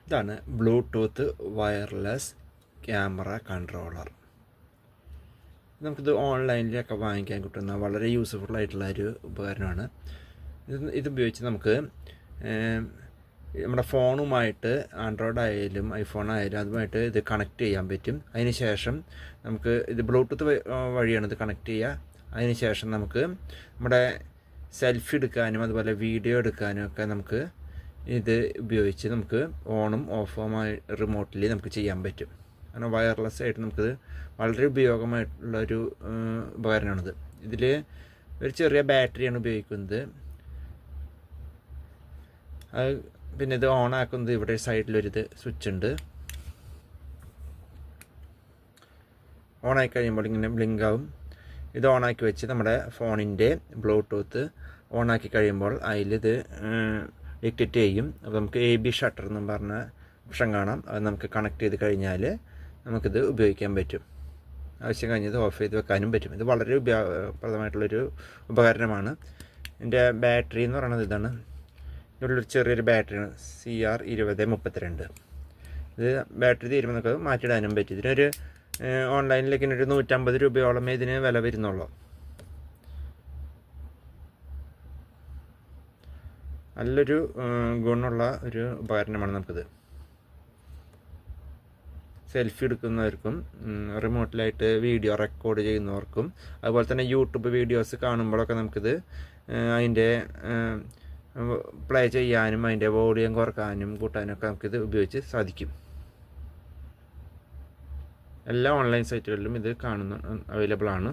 ഇതാണ് Bluetooth wireless camera controller. നമുക്കിത് ഓൺലൈനിലൊക്കെ വാങ്ങിക്കാൻ കിട്ടുന്ന വളരെ യൂസ്ഫുൾ ആയിട്ടുള്ള ഒരു ഉപകരണമാണ്. ഇത് ഉപയോഗിച്ച് നമുക്ക് നമ്മുടെ ഫോണുമായിട്ട് ആൻഡ്രോയിഡ് ആയാലും ഐഫോൺ ആയാലും അതുമായിട്ട് ഇത് കണക്ട് ചെയ്യാൻ പറ്റും. അതിന് ശേഷം നമുക്ക് ഇത് ബ്ലൂടൂത്ത് വഴിയാണ് ഇത് കണക്ട് ചെയ്യുക. അതിന് ശേഷം നമുക്ക് നമ്മുടെ സെൽഫി എടുക്കാനും അതുപോലെ വീഡിയോ എടുക്കാനും ഒക്കെ നമുക്ക് ഇത് ഉപയോഗിച്ച് നമുക്ക് ഓണും ഓഫുമായി റിമോട്ടിലി നമുക്ക് ചെയ്യാൻ പറ്റും. കാരണം വയർലെസ് ആയിട്ട് നമുക്കിത് വളരെ ഉപയോഗമായിട്ടുള്ളൊരു ഉപകരണമാണിത്. ഇതിൽ ഒരു ചെറിയ ബാറ്ററിയാണ് ഉപയോഗിക്കുന്നത്. അത് പിന്നെ ഇത് ഓണാക്കുന്നത് ഇവിടെ സൈഡിലൊരിത് സ്വിച്ച് ഉണ്ട്. ഓണാക്കി കഴിയുമ്പോൾ ഇങ്ങനെ ബ്ലിങ്ക് ആവും. ഇത് ഓണാക്കി വെച്ച് നമ്മുടെ ഫോണിൻ്റെ ബ്ലൂടൂത്ത് ഓണാക്കി കഴിയുമ്പോൾ അതിലിത് ഡിറ്റക്റ്റ് ചെയ്യും. അപ്പോൾ നമുക്ക് AB ഷട്ടർ എന്നും പറഞ്ഞ ഓപ്ഷൻ കാണാം. അത് നമുക്ക് കണക്ട് ചെയ്ത് കഴിഞ്ഞാൽ നമുക്കിത് ഉപയോഗിക്കാൻ പറ്റും. ആവശ്യം കഴിഞ്ഞത് ഓഫ് ചെയ്ത് വെക്കാനും പറ്റും. ഇത് വളരെ ഉപയോഗപ്രദമായിട്ടുള്ളൊരു ഉപകരണമാണ്. ഇതിൻ്റെ ബാറ്ററി എന്ന് പറയുന്നത് ഇതാണ്. ഇതിനുള്ളൊരു ചെറിയൊരു ബാറ്ററിയാണ് CR2032. ഇത് ബാറ്ററി തീരുമ്പോൾ നമുക്ക് മാറ്റിയിടാനും പറ്റും. ഇതിനൊരു ഓൺലൈനിലേക്ക് ഒരു 150 രൂപയോളമേ ഇതിന് വില വരുന്നുള്ളൂ. നല്ലൊരു ഗുണമുള്ള ഒരു ഉപകരണമാണ് നമുക്കിത്. സെൽഫി എടുക്കുന്നവർക്കും റിമോട്ടിലായിട്ട് വീഡിയോ റെക്കോർഡ് ചെയ്യുന്നവർക്കും അതുപോലെ തന്നെ യൂട്യൂബ് വീഡിയോസ് കാണുമ്പോഴൊക്കെ നമുക്കിത് അതിൻ്റെ പ്ലേ ചെയ്യാനും അതിൻ്റെ വോളിയം കുറക്കാനും കൂട്ടാനൊക്കെ നമുക്കിത് ഉപയോഗിച്ച് സാധിക്കും. എല്ലാ ഓൺലൈൻ സൈറ്റുകളിലും ഇത് അവൈലബിൾ ആണ്.